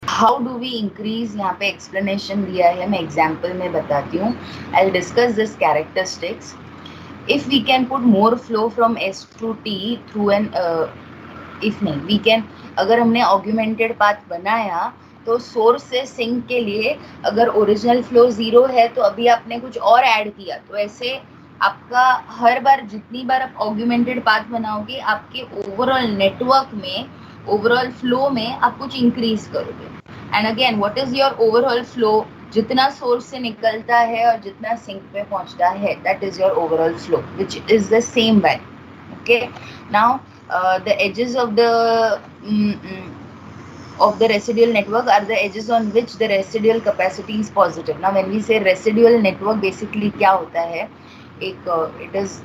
How do we increase, यहाँ पे explanation दिया है, मैं एग्जाम्पल में बताती हूँ. I discuss this characteristics. If we can put more flow from S to T through N, if नहीं वी कैन, अगर हमने ऑग्यूमेंटेड पाथ बनाया तो सोर्स से सिंक के लिए अगर ओरिजिनल फ्लो 0 है तो अभी आपने कुछ और ऐड किया, तो ऐसे आपका हर बार जितनी बार आप ऑग्यूमेंटेड पाथ बनाओगे आपके ओवरऑल नेटवर्क में, ओवरऑल फ्लो में आप कुछ इंक्रीज करोगे. And again what is your overall flow, जितना सोर्स से निकलता है और जितना सिंक पे पहुंचता है, that is your overall flow which is the same value. Okay, now the edges of the residual network are the edges on which the residual capacity is positive. Now when we say residual network, basically क्या होता है, एक it is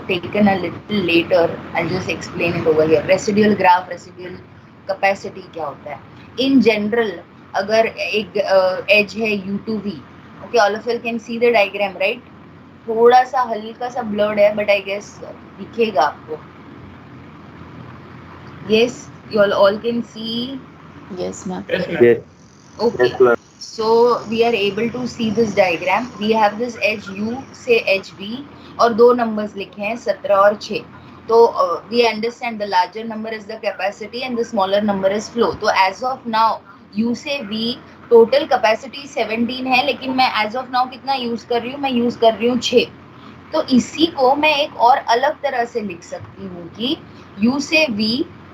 taken a little later, I'll just explain it over here. Residual graph, residual capacity क्या होता है. In general, अगर एक edge है U2V, okay, all of you can see the diagram, right? थोड़ा सा हल्का सा ब्लर्ड है, बट आई गेस दिखेगा आपको. Yes, you all can see. Yes, ma'am. Yes. Okay. So we are able to see this diagram. We have this edge U से edge V और दो numbers लिखे हैं 17 और 6. तो we understand the larger number is the capacity and the smaller number is flow. तो as of now U से V total capacity 17 है, लेकिन मैं as of now कितना यूज कर रही हूँ, मैं यूज कर रही हूँ 6. तो इसी को मैं एक और अलग तरह से लिख सकती हूँ कि U से V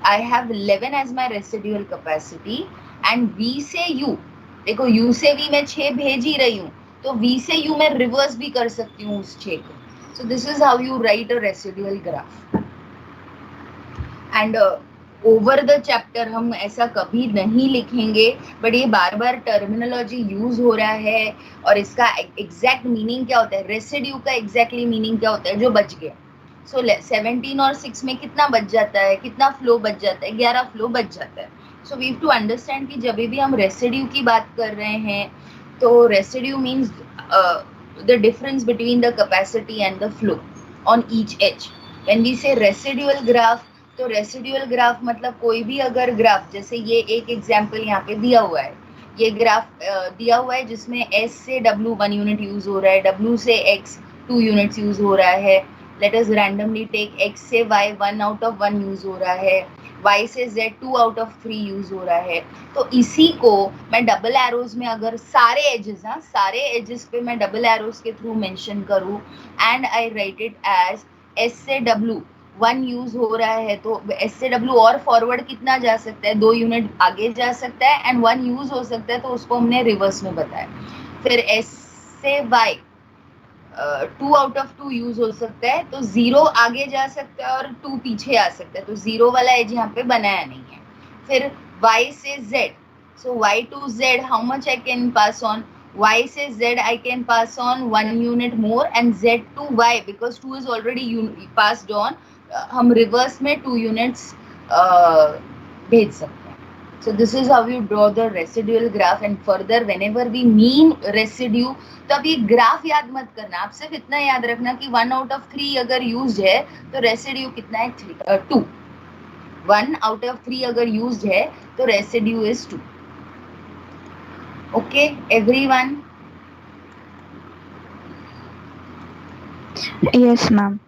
I have 11 as my residual capacity and V से U, देखो U से V मैं 6 भेज ही रही हूँ, तो V से U मैं रिवर्स भी कर सकती हूँ उस 6 को. So this is how you write a residual graph. And over the chapter हम ऐसा कभी नहीं लिखेंगे, बट ये बार बार टर्मिनोलॉजी यूज हो रहा है और इसका एग्जैक्ट मीनिंग क्या होता है, रेसिड्यू का एग्जैक्टली मीनिंग क्या होता है, जो बच गया. सो 17 और 6 में कितना बच जाता है, कितना फ्लो बच जाता है, 11 फ्लो बच जाता है. So we have to understand कि जब भी हम रेसिड्यू की बात कर रहे हैं तो residue means the difference between the capacity and the flow on each edge. When we say residual graph, तो रेसिड्यूअल ग्राफ मतलब कोई भी अगर ग्राफ, जैसे ये एक एग्जांपल यहाँ पे दिया हुआ है, ये ग्राफ दिया हुआ है जिसमें S से W 1 यूनिट यूज हो रहा है, W से X 2 यूनिट्स यूज हो रहा है, let us randomly take X से Y 1 आउट ऑफ 1 यूज हो रहा है, Y से Z 2 आउट ऑफ 3 यूज हो रहा है. तो इसी को मैं डबल एरोज में अगर सारे एजेस, सारे एजेस पे मैं डबल एरोज के थ्रू मेंशन करूँ and I write it as S से W 1 यूज हो रहा है, तो S से W और फॉरवर्ड कितना जा सकता है, 2 यूनिट आगे जा सकता है, एंड 1 यूज हो सकता है, तो उसको हमने रिवर्स में बताया. फिर S से Y 2 आउट ऑफ 2 यूज हो सकता है, तो 0 आगे जा सकता है और 2 पीछे आ सकता है, तो 0 वाला एज यहाँ पे बनाया नहीं है. फिर Y से Z, so Y to Z how much I can pass on, Y से Z I can pass on 1 unit more, and Z to Y because 2 is already passed on, हम रिवर्स में 2 यूनिट्स भेज सकते हैं. So this is how you draw the residual graph, and further whenever we mean residue, तो अब ये graph याद मत करना, आप सिर्फ इतना याद रखना कि 1 आउट ऑफ 3 अगर यूज्ड है तो रेसिड्यू कितना है, 2. 1 आउट ऑफ 3 अगर यूज्ड है तो residue is 2. Okay everyone? Yes, ma'am.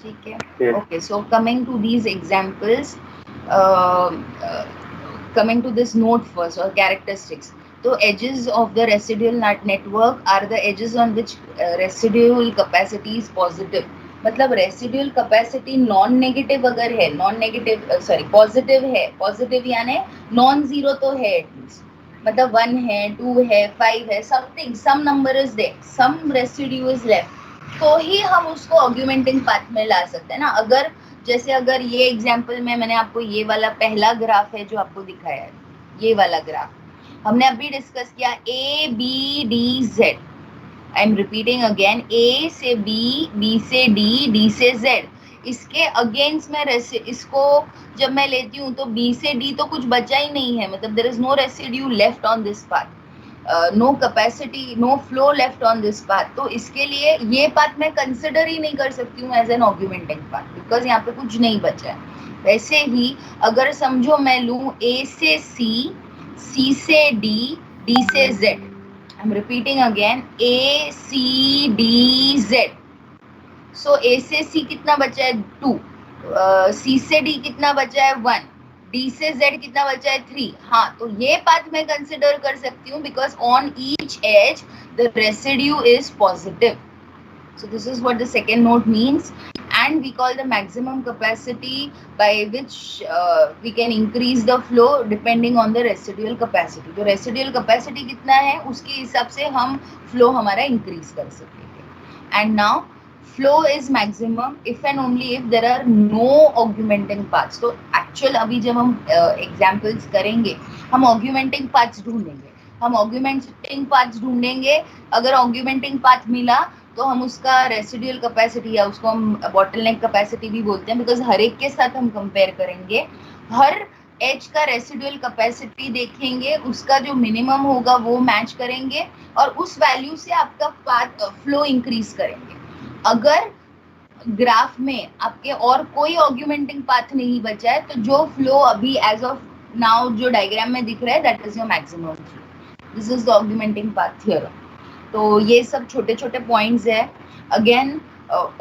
ठीक है. Yes. Okay, so coming to these examples, coming to this note first, or characteristics. So edges of the residual network are the edges on which residual capacity is positive. मतलब residual capacity non negative अगर है, non negative sorry positive है, positive यानी non zero तो है at least, मतलब 1 है, 2 है, 5 है, something, some number is there, some residue is left, तो ही हम उसको ऑग्यूमेंटिंग पाथ में ला सकते हैं ना. अगर जैसे अगर ये एग्जांपल में मैंने आपको ये वाला पहला ग्राफ है जो आपको दिखाया है, ये वाला ग्राफ हमने अभी डिस्कस किया, A B D Z, I am repeating again, A से B, B से D, D से Z, इसके अगेंस्ट में इसको जब मैं लेती हूँ तो B से D तो कुछ बचा ही नहीं है, मतलब there is no residue left on this path, no capacity, no flow left on this path, तो इसके लिए ये पाथ मैं कंसिडर ही नहीं कर सकती हूँ as an augmenting path, because यहाँ पे कुछ नहीं बचा है. वैसे ही अगर समझो मैं लूँ A से C C से D, D से Z. I'm repeating again, A, C, D, Z. So A से C कितना बचा है 2, C से D कितना बचा है 1, D से Z कितना बचा है 3. हाँ, तो ये पाथ मैं कंसिडर कर सकती हूँ because on each edge the residue is positive. So this is what the second note means, and we call the maximum capacity by which we can increase the flow depending on the residual capacity. तो residual capacity कितना है उसके हिसाब से हम flow हमारा increase कर सकेंगे. And now flow is maximum if and only if there are no augmenting paths. तो actual अभी जब हम examples करेंगे हम augmenting paths ढूंढेंगे. हम augmenting paths ढूंढेंगे. अगर augmenting path मिला तो हम उसका रेसिडुअल कैपेसिटी या उसको हम बॉटलनेक कैपेसिटी भी बोलते हैं बिकॉज हर एक के साथ हम कंपेयर करेंगे. हर एज का रेसिडुअल कैपेसिटी देखेंगे, उसका जो मिनिमम होगा वो मैच करेंगे और उस वैल्यू से आपका पाथ फ्लो इंक्रीज करेंगे. अगर ग्राफ में आपके और कोई ऑग्यूमेंटिंग पाथ नहीं बचा है तो जो फ्लो अभी as of of now diagram में दिख रहा है that is your maximum flow. This is the augmenting path theorem. तो ये सब छोटे छोटे पॉइंट्स है. अगेन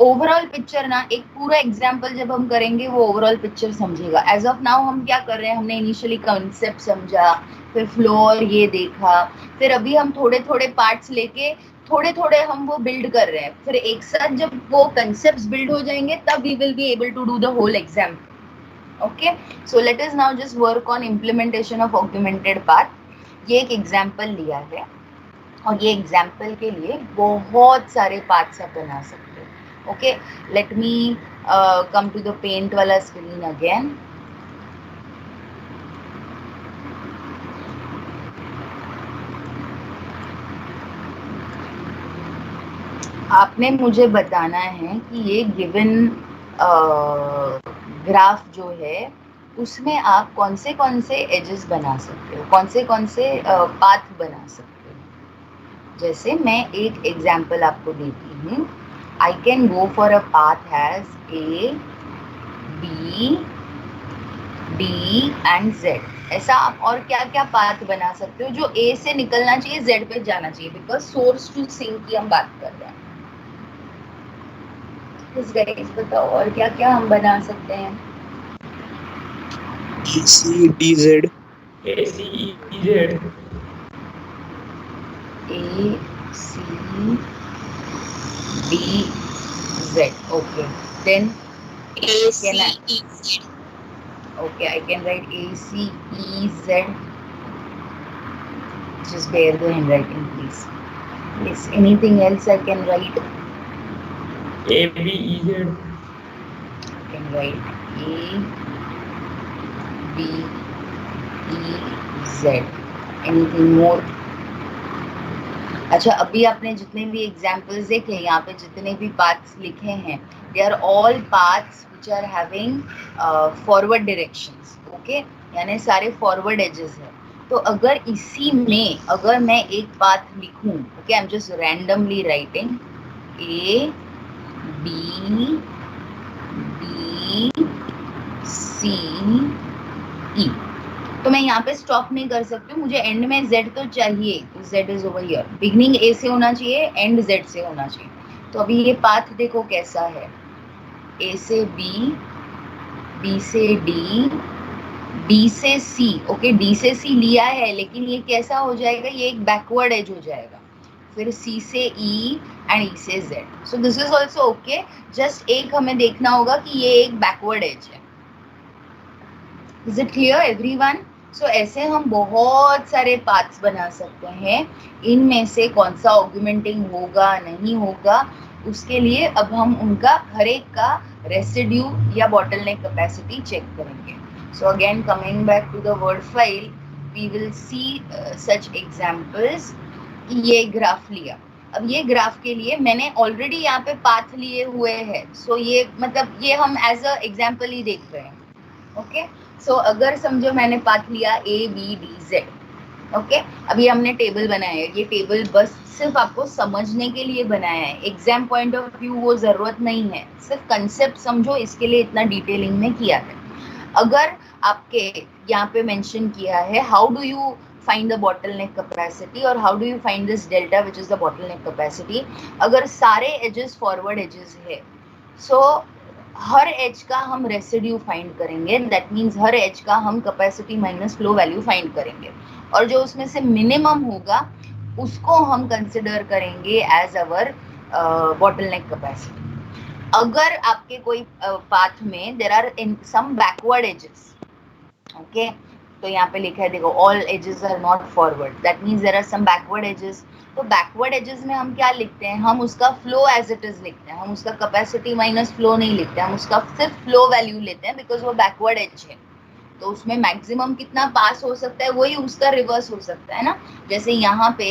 ओवरऑल पिक्चर ना, एक पूरा एग्जाम्पल जब हम करेंगे वो ओवरऑल पिक्चर समझेगा. एज ऑफ नाउ हम क्या कर रहे हैं, हमने इनिशियली कंसेप्ट समझा, फिर फ्लो और ये देखा, फिर अभी हम थोड़े थोड़े पार्ट्स लेके थोड़े थोड़े हम वो बिल्ड कर रहे हैं. फिर एक साथ जब वो कंसेप्ट्स बिल्ड हो जाएंगे तब we will be able to do the whole example. Okay, so let us now just work on implementation of augmented path. ये एक एग्जाम्पल लिया है और ये एग्जाम्पल के लिए बहुत सारे पार्ट्स आप बना सकते हो. Okay, let me come to the paint वाला स्क्रीन अगेन. आपने मुझे बताना है कि ये गिवन ग्राफ जो है उसमें आप कौन से एजेस बना सकते हो, कौन से पाथ बना सकते हो. जैसे मैं एक एग्जाम्पल आपको देती हूँ. I can go for a path has A, B, D and Z. ऐसा आप और क्या क्या पाथ बना सकते हो जो A से निकलना चाहिए Z पे जाना चाहिए बिकॉज सोर्स टू सिंक की हम बात कर रहे हैं. गाइस बताओ और क्या क्या हम बना सकते हैं. AC, DZ. AC, EZ. A, C, D, Z. Okay. Then AC, can I? EZ. Okay, I can write A, C, E, Z. Just bear the handwriting, please. Yes. Anything else I can write? AB, EZ. I can write A, B, E, Z. Anything more? अच्छा, अभी आपने जितने भी examples देखे, यहाँ पे जितने भी पाथ्स लिखे हैं they are all paths which are having forward directions. Okay, यानी सारे फॉरवर्ड एजेस हैं. तो अगर इसी में अगर मैं एक पाथ लिखूं, okay, I am just randomly writing A, B, D, C, E. तो मैं यहाँ पे स्टॉप नहीं कर सकती हूँ, मुझे एंड में Z तो चाहिए. Z is over here. Beginning A से होना चाहिए, एंड Z से होना चाहिए. तो अभी ये पाथ देखो कैसा है. A से B, B से D, D से C. ओके, D से C लिया है लेकिन ये कैसा हो जाएगा, ये एक बैकवर्ड एज हो जाएगा. फिर C से E एंड E से Z. So this is also okay. Just एक हमें देखना होगा कि ये एक बैकवर्ड एज है. Is it clear everyone? So ऐसे हम बहुत सारे पाथ्स बना सकते हैं. इनमें से कौन सा ऑग्यूमेंटिंग होगा नहीं होगा उसके लिए अब हम उनका हर एक का रेसिड्यू या बॉटलनेक कैपेसिटी चेक करेंगे. So again coming back to the word file, we will see such examples. ये ग्राफ लिया. अब ये ग्राफ के लिए मैंने ऑलरेडी यहाँ पे पाथ लिए हुए हैं. सो ये मतलब ये हम एज अ एग्जाम्पल ही देख रहे हैं. ओके, सो अगर समझो मैंने पाथ लिया A, B, D, Z. Okay, अभी हमने टेबल बनाया है. ये टेबल बस सिर्फ आपको समझने के लिए बनाया है. एग्जाम पॉइंट ऑफ व्यू वो जरूरत नहीं है, सिर्फ कंसेप्ट समझो, इसके लिए इतना डिटेलिंग में किया है. अगर आपके यहाँ पे मेंशन किया है how do you find the bottleneck capacity और how do you find this delta which is the bottleneck capacity, अगर सारे edges forward edges है so हर एज का हम रेसिड्यू फाइंड करेंगे, दैट मीन्स हर एज का हम capacity minus flow value find करेंगे और जो उसमें से मिनिमम होगा उसको हम कंसिडर करेंगे एज अवर बॉटलनेक कैपेसिटी। अगर आपके कोई पाथ में there are in some backward edges, okay, तो यहाँ पे लिखा है देखो all edges are not forward, that means there are some backward edges. तो बैकवर्ड एजेस में हम क्या लिखते हैं, हम उसका फ्लो एज इट इज लिखते हैं, हम उसका कैपेसिटी माइनस फ्लो नहीं लिखते, हम उसका सिर्फ फ्लो वैल्यू लेते हैं बिकॉज वो बैकवर्ड एज है। तो उसमें मैक्सिमम कितना पास हो सकता है वही उसका रिवर्स हो सकता है ना। जैसे यहाँ पे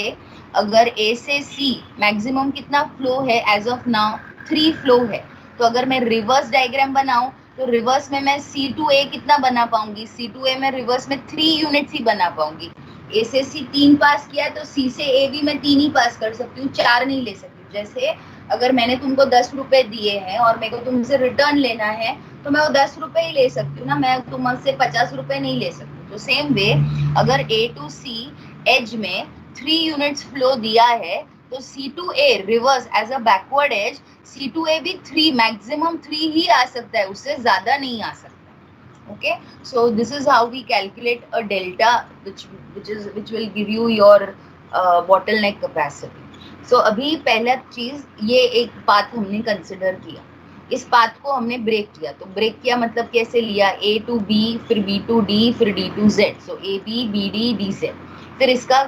अगर ए से सी मैक्सिमम कितना फ्लो है, एज ऑफ नाउ 3 फ्लो है, तो अगर मैं रिवर्स डायग्राम बनाऊं तो रिवर्स में मैं सी टू ए कितना बना पाऊंगी, सी टू ए में रिवर्स में 3 यूनिट्स ही बना पाऊंगी। ए से सी 3 पास किया है तो सी से ए भी मैं 3 ही पास कर सकती हूँ, 4 नहीं ले सकती हूँ। जैसे अगर मैंने तुमको 10 रुपए दिए हैं और मेरे को तुमसे रिटर्न लेना है तो मैं वो 10 रुपए ही ले सकती हूँ ना, मैं तुमसे 50 रुपए नहीं ले सकती। तो सेम वे अगर ए टू सी एज में 3 यूनिट्स फ्लो दिया है तो C to A reverse edge a backward edge C to A भी 3 मैक्सिमम 3 ही आ सकता है, उससे ज्यादा नहीं आ सकता। Okay, so this is how we calculate a delta which will give you your bottleneck capacity. So अभी पहला चीज ये एक पाथ हमने कंसिडर किया, इस पाथ को हमने ब्रेक किया। तो ब्रेक किया मतलब कैसे लिया, A to B फिर B to D फिर D to Z, so A B B D D Z। फिर इसका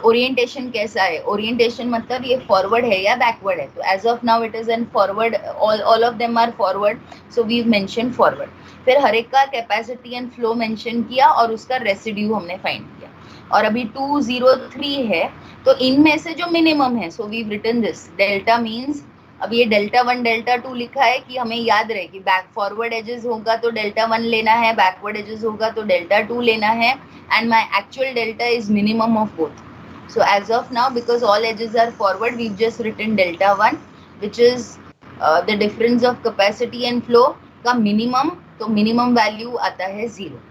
ओरिएंटेशन कैसा है, ओरिएंटेशन मतलब ये फॉरवर्ड है या बैकवर्ड है। तो as of now it is an forward, all of them are forward, so we mention forward. फिर हर एक का कैपेसिटी एंड फ्लो मेंशन किया और उसका रेसिड्यू हमने फाइंड किया। और अभी 203 है तो इनमें से जो मिनिमम है, so we written this delta means, अब ये डेल्टा 1 डेल्टा 2 लिखा है कि हमें याद रहे कि बैक फॉरवर्ड एजेस होगा तो डेल्टा 1 लेना है, बैकवर्ड एजेस होगा तो डेल्टा 2 लेना है, and my actual delta is minimum of both. So as of now, because all edges are forward, we've just written delta 1 which is the difference of capacity and flow का minimum, तो minimum value आता है 0।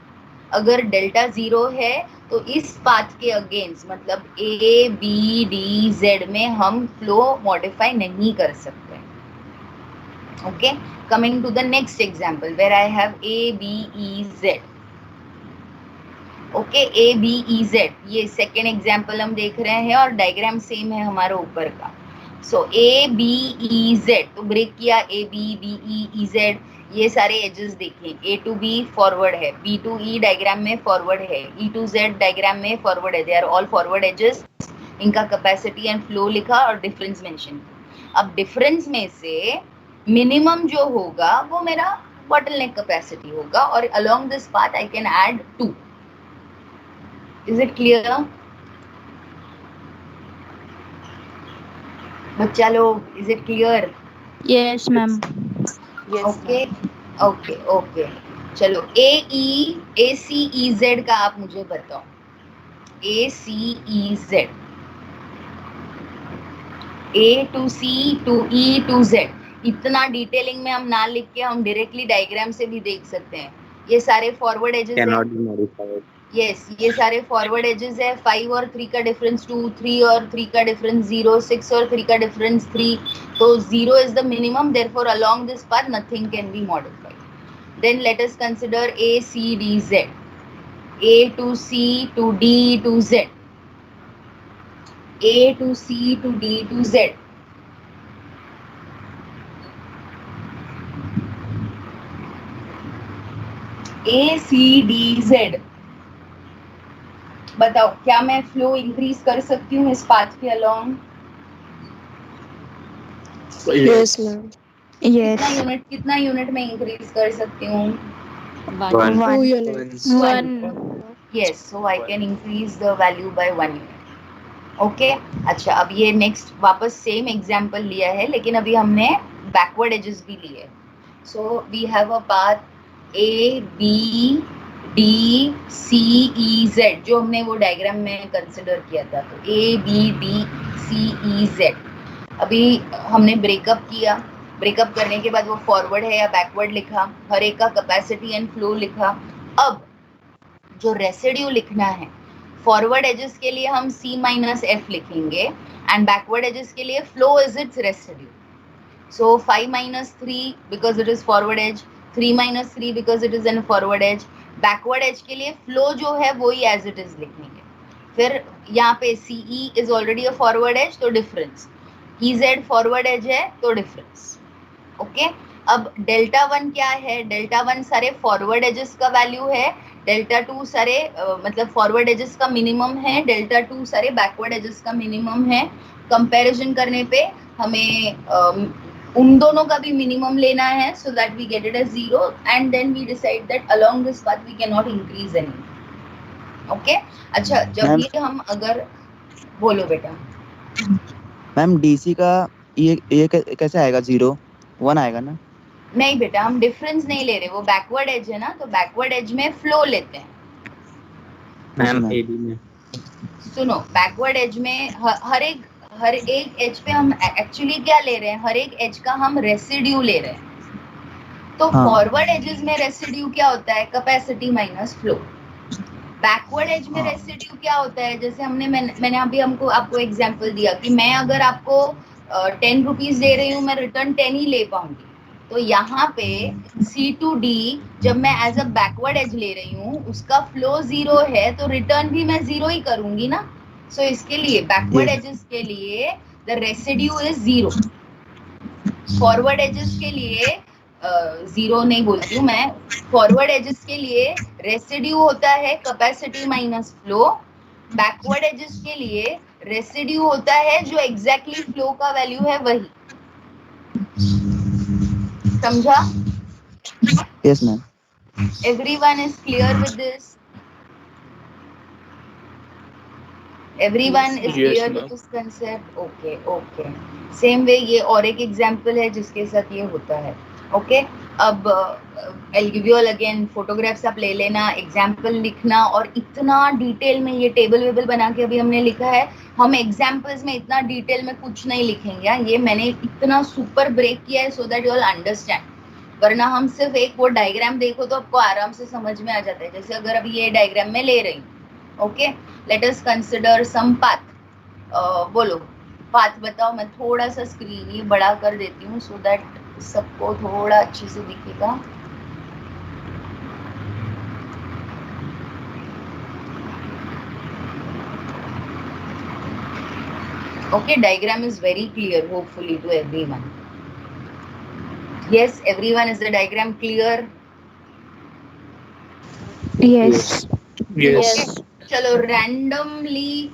अगर delta 0 है तो इस path के against मतलब A B D Z में हम फ्लो मॉडिफाई नहीं कर सकते। Okay, coming to the next example where I have A B E Z। Okay, A B E Z, ये सेकेंड एग्जाम्पल हम देख रहे हैं और डायग्राम सेम है हमारा ऊपर का। So A B E Z, तो ब्रेक किया A B B E Z, ये सारे एजेस देखिए, ए टू बी फॉरवर्ड है, बी टू ई डायग्राम में फॉरवर्ड है, ई टू जेड डायग्राम में फॉरवर्ड है, they are all forward edges. इनका कैपेसिटी एंड फ्लो लिखा और डिफरेंस मेंशन किया। अब डिफरेंस में से मिनिमम जो होगा वो मेरा बॉटलनेक कैपेसिटी होगा और along this path I can add 2। Is it clear? बच्चा लोग, is it clear? Yes, ma'am. Yes. Okay, okay, okay. चलो A C E Z का आप मुझे बताओ। A C E Z, A to C to E to Z, इतना detailing में हम ना लिख के हम डायरेक्टली डायग्राम से भी देख सकते हैं। ये सारे फॉरवर्ड एजेस हैं। यस, ये सारे फॉरवर्ड एजेस है। 5 और 3 का डिफरेंस 2, 3 और 3 का डिफरेंस 0, 6 और 3 का डिफरेंस 3, तो 0 is the minimum, therefore along this path nothing can be modified. Then let us consider A C D Z, A to C to D to Z, A to C to D to Z। A C D Z, बताओ क्या मैं flow increase कर सकती हूँ इस path के along? Yes, ma'am. Yes. कितना unit में इंक्रीज कर सकती हूँ? 1 unit. 1. Yes, so I can increase the value by 1 unit. Okay, अच्छा, अब ये नेक्स्ट वापस सेम एग्जाम्पल लिया है लेकिन अभी हमने बैकवर्ड एजेस भी लिए। So we have a path A B D C E Z, जो हमने वो डायग्राम में कंसिडर किया था। तो A B D C E Z, अभी हमने ब्रेकअप किया ब्रेकअप करने के बाद वो फॉरवर्ड है या बैकवर्ड लिखा, हर एक का कैपेसिटी एंड फ्लो लिखा। अब जो रेसिड्यू लिखना है, फॉरवर्ड एजेस के लिए हम C माइनस F लिखेंगे एंड बैकवर्ड एजेस के लिए flow is it's residue. So 5 minus 3 because it is forward edge, 3 minus 3 because it is an forward edge। Backward edge के लिए फ्लो जो है वही एज इट इज लिखेंगे। फिर यहाँ पे CE is already a forward edge तो डिफरेंस, EZ फॉरवर्ड एज है तो डिफरेंस। ओके, अब डेल्टा 1 क्या है? डेल्टा 1 सारे फॉरवर्ड एजेस का वैल्यू है, डेल्टा 2 सारे मतलब फॉरवर्ड एजेस का मिनिमम है, डेल्टा 2 सारे बैकवर्ड एजेस का मिनिमम है। कंपैरिजन करने पे हमें उन दोनों का भी मिनिमम लेना है so that we get it as 0 and then we decide that along this path we can not increase any. Okay, अच्छा जब ये हम अगर बोलो बेटा। मैम DC का ये कैसे आएगा? 0 1 आएगा ना? नहीं बेटा, हम डिफरेंस नहीं ले रहे, वो बैकवर्ड एज है ना, तो बैकवर्ड एज में फ्लो लेते हैं। मैम AB में सुनो, बैकवर्ड एज में हर एक एज पे हम एक्चुअली क्या ले रहे हैं? हर एक एज का हम रेसिड्यू ले रहे हैं। तो फॉरवर्ड एजेस में रेसिड्यू क्या होता है? Capacity minus flow. Backward edge में रेसिड्यू क्या होता है? जैसे मैंने अभी आपको एग्जांपल दिया कि मैं अगर आपको 10 रुपीज दे रही हूँ, मैं रिटर्न 10 ही ले पाऊंगी। तो यहाँ पे C to D जब मैं एज अ बैकवर्ड एज ले रही हूँ, उसका फ्लो 0 है तो रिटर्न भी मैं 0 ही करूंगी ना। सो इसके लिए बैकवर्ड एजेस के लिए the residue is 0, forward edges के लिए 0 नहीं बोलती हूँ मैं, फॉरवर्ड एजेस के लिए रेसिड्यू होता है capacity minus flow, backward edges के लिए रेसिड्यू होता है जो एग्जैक्टली फ्लो का वैल्यू है वही। समझा? Yes ma'am. Everyone is clear with this? Everyone is Yes, clear ma'am. with this concept? Okay, okay. Same way ये और एक एग्जाम्पल है जिसके साथ ये होता है। ओके, अब I'll give you all again photographs आप ले लेना, एग्जाम्पल लिखना, और इतना डिटेल में ये टेबल वेबल बना के अभी हमने लिखा है। हम एग्जाम्पल्स में इतना डिटेल में कुछ नहीं लिखेंगे, ये मैंने इतना सुपर ब्रेक किया है so that you all understand, वरना हम सिर्फ एक वो डायग्राम देखो तो आपको आराम से समझ में आ जाता है। जैसे अगर अभी ये डायग्राम में ले रही हूँ, okay, let us consider some path. बोलो पाथ बताओ। मैं थोड़ा सा स्क्रीन ये बड़ा कर देती हूँ सो दैट सबको थोड़ा अच्छे से दिखेगा। Okay, diagram is very clear hopefully to everyone. Yes, everyone, is the diagram clear? Yes. Yes. Okay, चलो randomly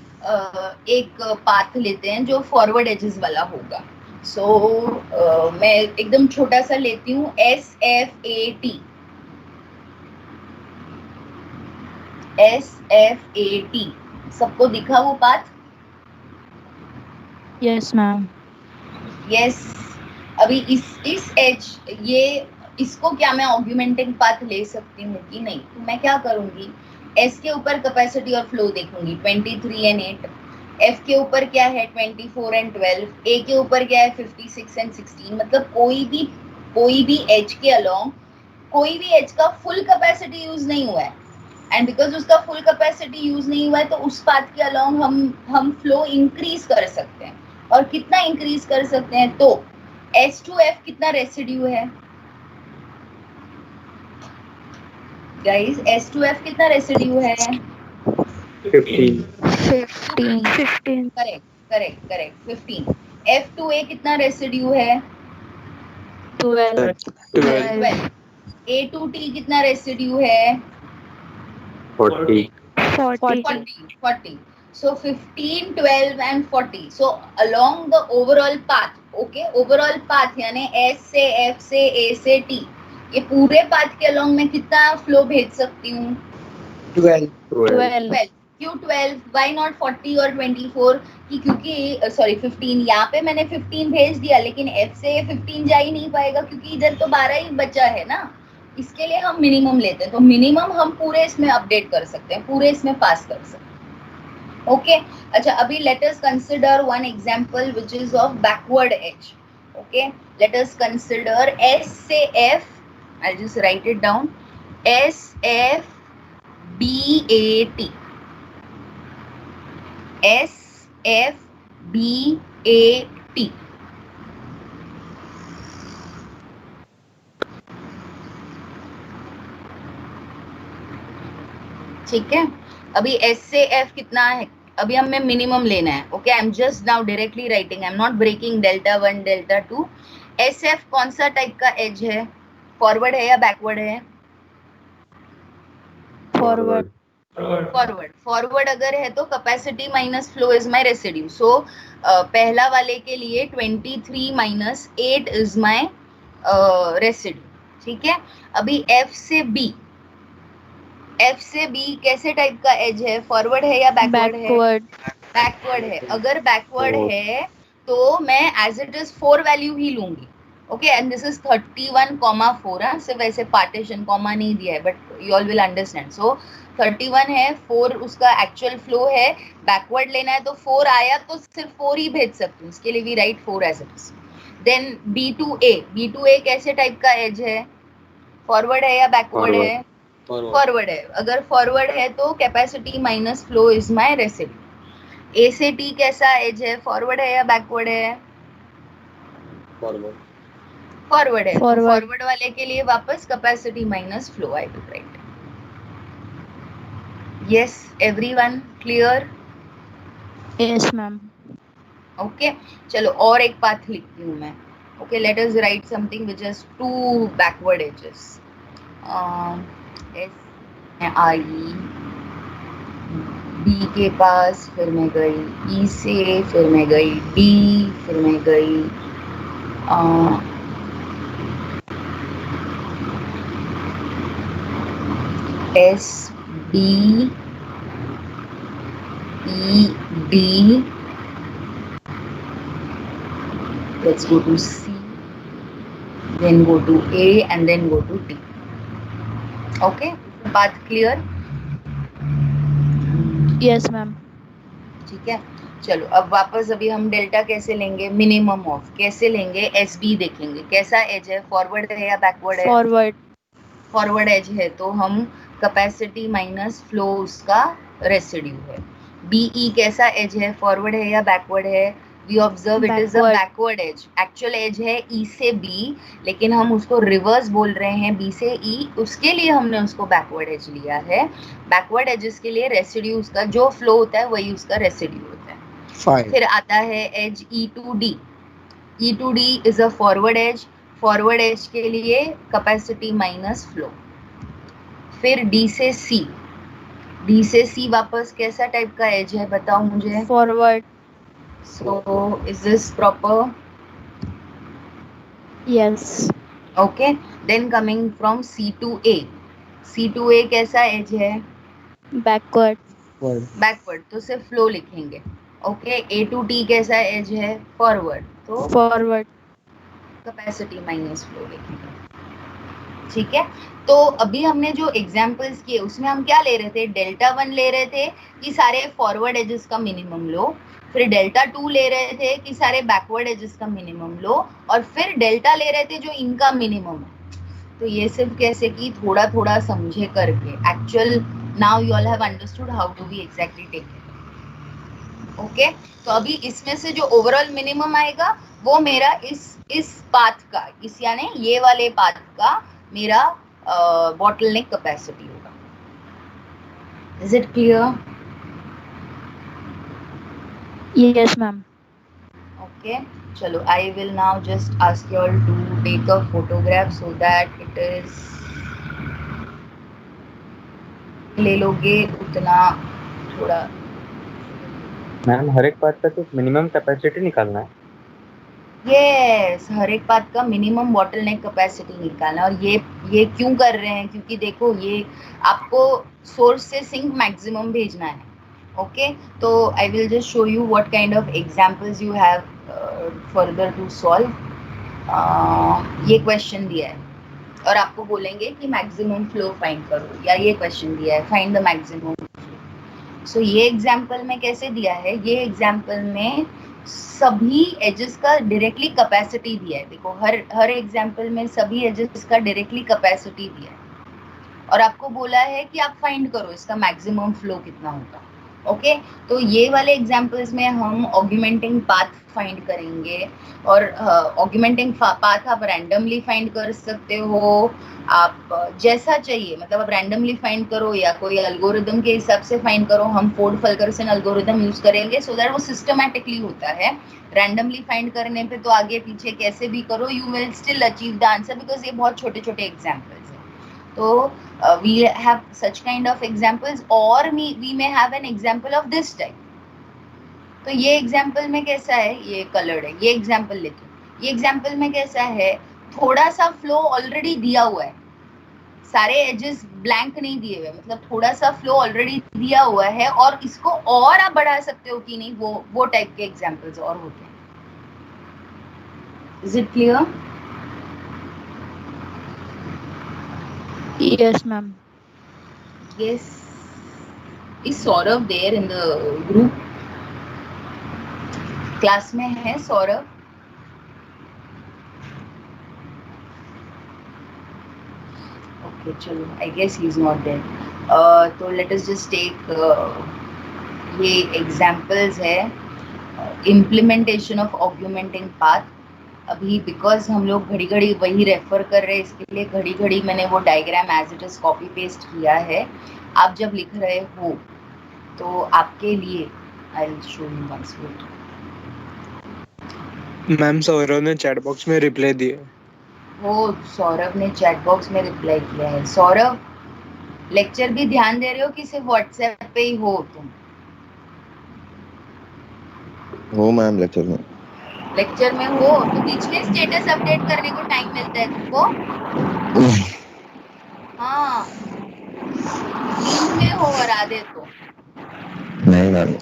एक पाथ लेते हैं जो फॉरवर्ड एजेस वाला होगा। सो मैं एकदम छोटा सा लेती हूँ, SFAT। SFAT सबको दिखा वो पाथ? Yes, ma'am. यस। अभी इस एज ये इसको क्या मैं ऑग्यूमेंटिंग पाथ ले सकती हूँ कि नहीं? तो मैं क्या करूंगी, एस के ऊपर कैपेसिटी और फ्लो देखूंगी 23 एंड 8, एफ के ऊपर क्या है 24 एंड 12, ए के ऊपर क्या है 56 एंड 16। मतलब कोई भी एज के अलोंग कोई भी एज का फुल कैपेसिटी यूज नहीं हुआ है, एंड बिकॉज उसका फुल कैपेसिटी यूज नहीं हुआ है तो उस पाथ के अलोंग हम फ्लो इंक्रीज कर सकते हैं। और कितना इंक्रीज कर सकते हैं? तो S to F कितना रेसिड्यू है गाइस? S to F कितना रेसिड्यू है? 15. 15. करेक्ट 15। F to A कितना रेसिड्यू है? 12. 12। A to T कितना रेसिड्यू है? 40. 40. So 15, 12 and 40. So along the overall path, okay, overall path यानी S से F से A से T, ये पूरे पाथ के along में कितना फ्लो भेज सकती हूँ? 12. क्यों 12? Why not 40 और 24? क्योंकि सॉरी 15, यहाँ पे मैंने 15 भेज दिया लेकिन F से 15 जा ही नहीं पाएगा क्योंकि इधर तो 12 ही बचा है ना। इसके लिए हम मिनिमम लेते हैं, तो मिनिमम हम पूरे इसमें अपडेट कर सकते हैं, पूरे इसमें पास कर सकते हैं। ओके, अच्छा अभी let us consider one example which is of backward edge. Okay, let us consider S से F. I'll just write it down. S F B A T. S F B A T. ठीक है, अभी S से F कितना है, अभी हमें minimum लेना है. Okay, I am just now directly writing, I am not breaking delta 1 delta 2. S F कौन सा टाइप का एज है, फॉरवर्ड है या बैकवर्ड है? फॉरवर्ड. फॉरवर्ड. फॉरवर्ड अगर है तो capacity minus flow is my residue. So पहला वाले के लिए 23 माइनस 8 इज माय रेसिड्यू. ठीक है, अभी F से B. F से B कैसे टाइप का एज है, फॉरवर्ड है या बैकवर्ड है? बैकवर्ड. बैकवर्ड है. अगर बैकवर्ड है तो मैं एज इट इज 4 वैल्यू ही लूंगी. Okay, and this is 31,4. सिर्फ वैसे पार्टीशन कॉमा नहीं दिया है, but you all will understand. So 31 है, 4 उसका एक्चुअल फ्लो है, बैकवर्ड लेना है तो 4 आया तो सिर्फ 4 ही भेज सकती हूँ, इसके लिए we write 4 as it is. Then B2A. B2A कैसे टाइप का एज है, फॉरवर्ड है या बैकवर्ड है? फॉरवर्ड है. अगर फॉरवर्ड है तो capacity minus flow is my residue. A से T कैसा एज है, फॉरवर्ड है या बैकवर्ड है? फॉरवर्ड है. फॉरवर्ड वाले के लिए वापस capacity minus flow I to write. Yes everyone, clear? Yes ma'am. Okay, चलो और एक पाथ लिखती हूँ मैं. Okay, let us write something which is 2 backward edges. S I B के पास, फिर मैं गई ई से, फिर मैं गई डी, फिर मैं गई S B E D. Let's go to C, then go to A and then go to D. Okay, path clear? Yes ma'am. ठीक है, चलो अब वापस अभी हम डेल्टा कैसे लेंगे, मिनिमम ऑफ कैसे लेंगे, एस बी देखेंगे. कैसा एज है, फॉरवर्ड है या बैकवर्ड है? फॉरवर्ड. फॉरवर्ड एज है तो हम कैपेसिटी माइनस फ्लो उसका रेसिड्यू है. बीई कैसा एज है, फॉरवर्ड है या बैकवर्ड है? We observe it is a backward edge. Actual edge है ई से बी, लेकिन हम उसको रिवर्स बोल रहे हैं बी से ई, उसके लिए हमने उसको बैकवर्ड एज लिया है. बैकवर्ड एजेस के लिए रेसिड्यू उसका जो फ्लो होता है वही उसका रेसिड्यू होता है. फिर आता है edge E to D. E to D is a forward edge. Forward edge के लिए कैपेसिटी माइनस फ्लो. फिर डी से सी. डी से सी वापस कैसा टाइप का एज है, बताओ मुझे. Forward. So is this proper? Yes. Okay. Then coming from C to A. C to A कैसा एज है, Backward. बैकवर्ड, तो सिर्फ फ्लो लिखेंगे. ओके, A to T कैसा एज है, फॉरवर्ड, तो Forward. कैपेसिटी माइनस फ्लो लिखेंगे. ठीक है, तो अभी हमने जो एग्जांपल्स किए उसमें हम क्या ले रहे थे, डेल्टा 1 ले रहे थे कि सारे फॉरवर्ड एजेस का मिनिमम लो. फिर डेल्टा 2 ले रहे थे कि सारे बैकवर्ड एजेस का मिनिमम लो, और फिर डेल्टा ले रहे थे जो इनका मिनिमम है. तो ये सिर्फ कैसे कि थोड़ा थोड़ा समझे करके. Actual now you all have understood how to be exactly take it. Okay, तो अभी इसमें से जो ओवरऑल मिनिमम आएगा वो मेरा इस पाथ का, इस यानी ये वाले पाथ का मेरा बॉटलनेक कैपेसिटी होगा. Is it clear? Yes ma'am. Okay, चलो I will now just ask you all to take a photograph so that it is ले लोगे उतना थोड़ा. मैम हर एक पार्ट का तो मिनिमम कैपेसिटी निकालना है. यस, हर एक पाथ का मिनिमम बॉटलनेक कैपेसिटी निकालना. और ये क्यों कर रहे हैं, क्योंकि देखो ये आपको सोर्स से सिंक मैक्सिमम भेजना है. ओके, तो I will just show you what kind of examples you have further to solve. ये क्वेश्चन दिया है और आपको बोलेंगे कि मैक्सिमम फ्लो फाइंड करो, या ये क्वेश्चन दिया है फाइंड द मैक्सिमम फ्लो. सो ये एग्जांपल में कैसे दिया है, ये एग्जांपल में सभी एजेस का डायरेक्टली कैपेसिटी दिया है। देखो हर एग्जांपल में सभी एजेस का डायरेक्टली कैपेसिटी दिया है और आपको बोला है कि आप फाइंड करो इसका मैक्सिमम फ्लो कितना होगा। ओके, तो ये वाले एग्जांपल्स में हम ऑगमेंटिंग पाथ फाइंड करेंगे और ऑगमेंटिंग पाथ आप रैंडमली फाइंड कर सकते हो, आप जैसा चाहिए, मतलब आप रैंडमली फाइंड करो या कोई एल्गोरिदम के हिसाब से फाइंड करो। हम फोर्ड फल्करसन एल्गोरिदम यूज करेंगे सो दैट वो सिस्टमैटिकली होता है। रैंडमली फाइंड करने पे तो आगे पीछे कैसे भी करो you will still achieve the answer because ये बहुत छोटे छोटे एग्जाम्पल्स हैं। तो we have such kind of examples or we may have an example of this type। तो ये एग्जाम्पल में कैसा है, ये कलर्ड है, ये एग्जाम्पल लेते हैं। ये एग्जाम्पल में कैसा है, थोड़ा सा फ्लो ऑलरेडी दिया हुआ है, सारे एजेस ब्लैंक नहीं दिए हुए, मतलब थोड़ा सा फ्लो ऑलरेडी दिया हुआ है और इसको और आप बढ़ा सकते हो कि नहीं, वो टाइप के एग्जाम्पल्स और होते हैं। Is it clear? Yes, ma'am. Yes. Is Saurav there in the group? Class में है सौरभ? ओके चलो, I guess he is not there. तो लेट अस जस्ट टेक ये एग्जांपल्स है इम्प्लीमेंटेशन ऑफ ऑगमेंटिंग पाथ। अभी बिकॉज हम लोग घड़ी घड़ी वही रेफर कर रहे हैं, इसके लिए घड़ी घड़ी मैंने वो diagram as it is copy paste किया है। आप जब लिख रहे हो तो आपके लिए I will show you once wait. Ma'am Saurabh ने चैट बॉक्स में रिप्लाई दिया। वो सौरभ ने चैट बॉक्स में रिप्लाई किया है। सौरभ, लेक्चर भी ध्यान दे रहे हो कि सिर्फ व्हाट्सएप पे ही हो तुम? हो मैम, लेक्चर में हो तो बीच में स्टेटस अपडेट करने को टाइम मिलता है तुमको? हाँ, नींद में हो और आधे तो। नहीं मैम।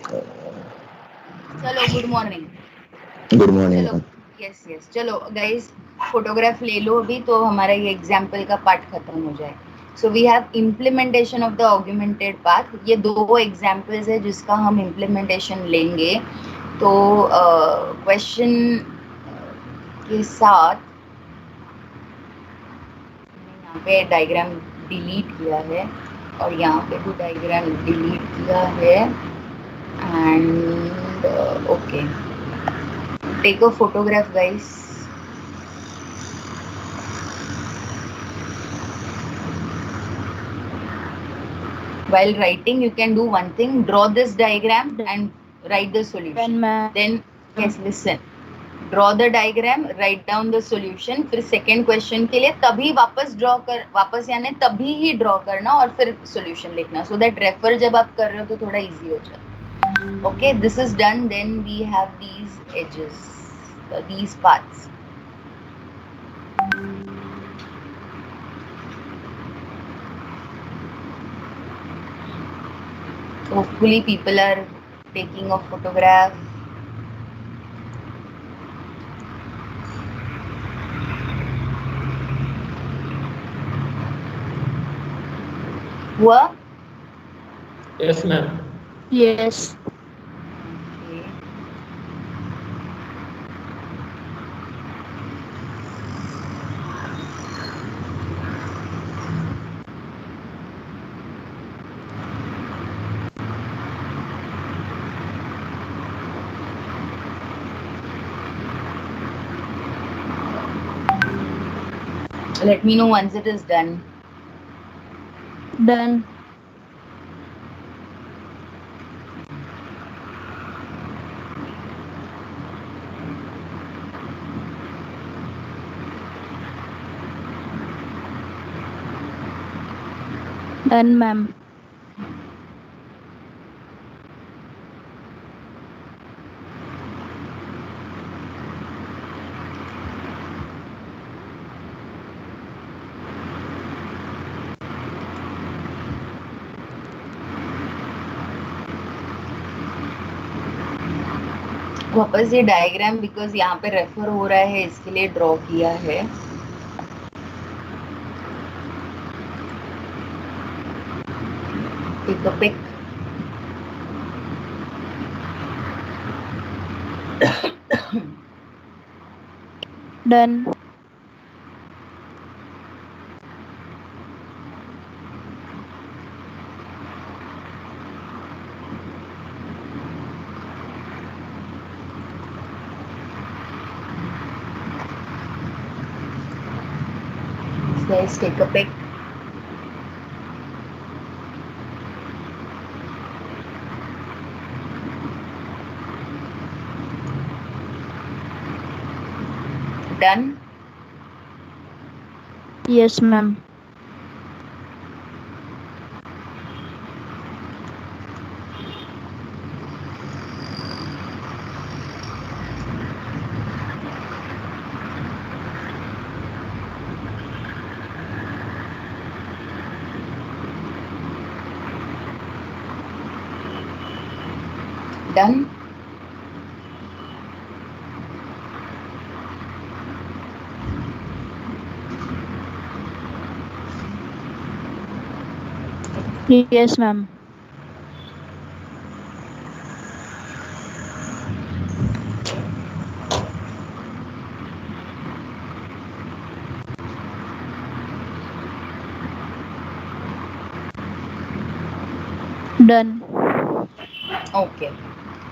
चलो गुड मॉर्निंग। Good morning. चलो यस यस, चलो गाइस फोटोग्राफ ले लो अभी, तो हमारा ये एग्जाम्पल का पार्ट खत्म हो जाए। So we have implementation of the augmented path. ये दो एग्जाम्पल्स है जिसका हम इम्प्लीमेंटेशन लेंगे। तो क्वेश्चन के साथ यहाँ पे डायग्राम डिलीट किया है और यहाँ पे भी डायग्राम डिलीट किया है and okay, take a photograph guys. While writing, you can do one thing: draw this diagram and write the solution. Then yes, listen. Draw the diagram, write down the solution. फिर second question के लिए तभी वापस draw कर, वापस यानी तभी ही draw करना और फिर solution लिखना, so that refer जब आप कर रहे हो तो थोड़ा easy हो जाए। Okay, this is done. Then we have these edges, these parts. Hopefully people are taking a photograph. हुआ? Yes, ma'am. Yes. Okay. Let me know once it is done. Done. Done, ma'am. वापस ये diagram because यहाँ पे refer हो रहा है इसके लिए ड्रॉ किया है। Take a pic. Done. Guys, take a pic. Done. Yes, ma'am. Done. Yes, ma'am. Done. Okay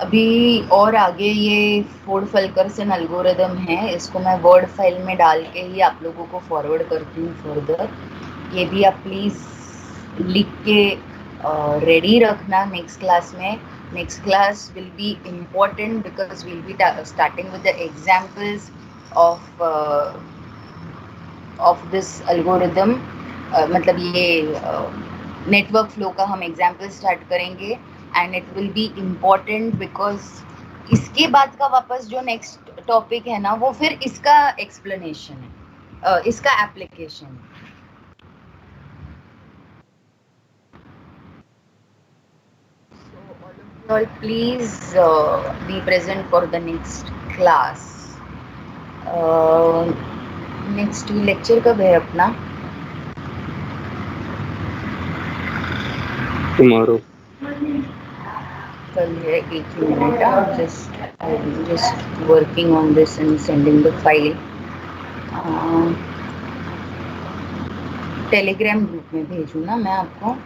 अभी और आगे ये फोर्ड फल्करसन एल्गोरिदम है, इसको मैं वर्ड फाइल में डाल के ही आप लोगों को फॉरवर्ड करती हूँ फर्दर। ये भी आप प्लीज़ लिख के रेडी रखना नेक्स्ट क्लास में। Next class will be important because will be starting with the examples of this algorithm. मतलब ये नेटवर्क फ्लो का हम एग्जाम्पल स्टार्ट करेंगे and it will be important because इसके बाद का वापस जो नेक्स्ट टॉपिक है ना वो फिर इसका एक्सप्लेनेशन है, इसका एप्लीकेशन है। So all please be present for the next class. Next lecture कब है अपना? टुमारो। कल है, एक ही मिनट। Just working on this and sending the file. Telegram group में भेजूँ ना मैं आपको?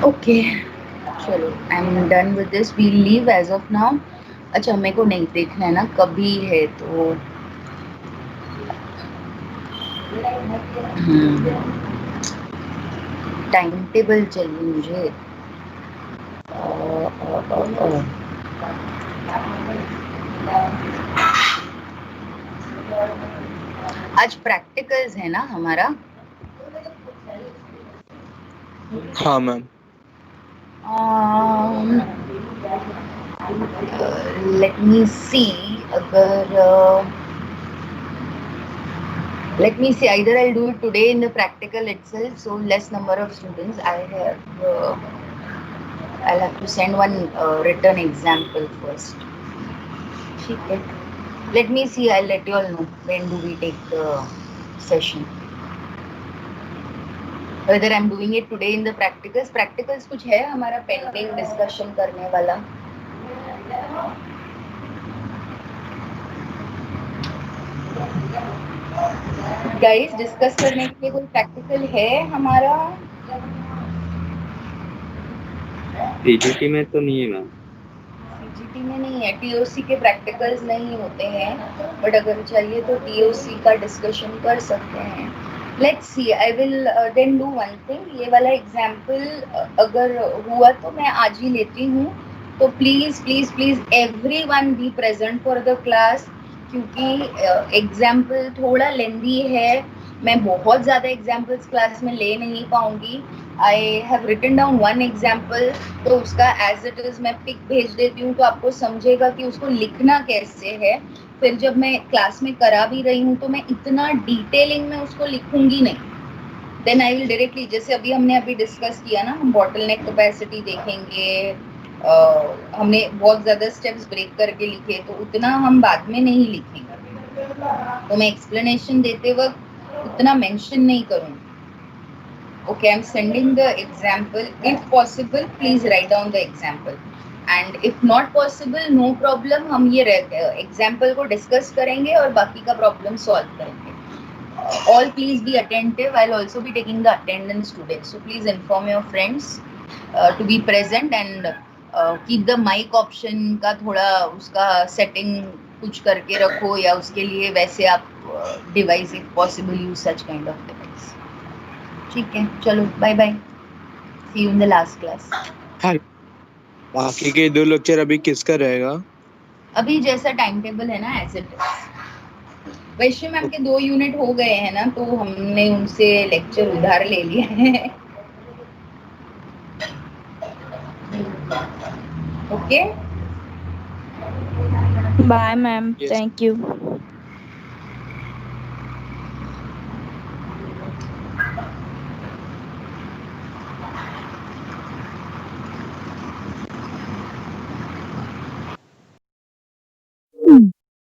ओके चलो, I am done with this, we leave as of of. Now मेरे को नहीं देखना है ना कभी है तो टाइम टेबल चाहिए मुझे। आज प्रैक्टिकल्स है ना हमारा? हाँ मैम। लेट मी सी, अगर let me see, either I'll do it today in the practical itself, so less number of students. I'll have to send one written example first. ठीक है, let me see, I'll let you all know when do we take the session, whether I'm doing it today in the practicals कुछ है हमारा pending discussion करने वाला? Guys discuss करने के लिए कोई प्रैक्टिकल है हमारा? सीजीटी में तो नहीं है मैम। सीजीटी में नहीं है, टीओसी के प्रैक्टिकल्स नहीं होते हैं, बट अगर चाहिए तो टीओसी का डिस्कशन कर सकते हैं। Let's see, I will then do one thing. ये वाला एग्जांपल अगर हुआ तो मैं आज ही लेती हूँ, तो please please please everyone be present for the class, क्योंकि एग्जाम्पल थोड़ा लेंदी है। मैं बहुत ज़्यादा एग्जाम्पल्स क्लास में ले नहीं पाऊंगी। I have written down one example, तो उसका एज इट इज़ मैं पिक भेज देती हूँ, तो आपको समझेगा कि उसको लिखना कैसे है। फिर जब मैं क्लास में करा भी रही हूँ तो मैं इतना डिटेलिंग में उसको लिखूंगी नहीं, देन आई विल डायरेक्टली, जैसे अभी डिस्कस किया ना, हम बॉटलनेक कैपेसिटी देखेंगे, हमने बहुत ज्यादा स्टेप्स ब्रेक करके लिखे, तो उतना हम बाद में नहीं लिखेंगे, तो मैं एक्सप्लेनेशन देते वक्त उतना मेंशन नहीं करूँगी. Okay, I'm sending the example. If possible, please write down the example. And if not possible, no problem. हम ये example को discuss करेंगे और बाकी का problem solve करेंगे. All please be attentive. I'll also be taking the attendance today. So please inform your friends to be present and keep the mic option का थोड़ा उसका setting कुछ करके रखो, या उसके लिए वैसे आप device if possible use such kind of device. ठीक है, चलो bye bye, see you in the last class. हाँ, बाकी के 2 लेक्चर अभी किसका रहेगा? अभी जैसा टाइम टेबल है ना, as it is. Vysya ma'am के 2 यूनिट हो गए हैं ना, तो हमने उनसे लेक्चर उधार ले लिया है. Okay, Bye, ma'am. Yes. Thank you.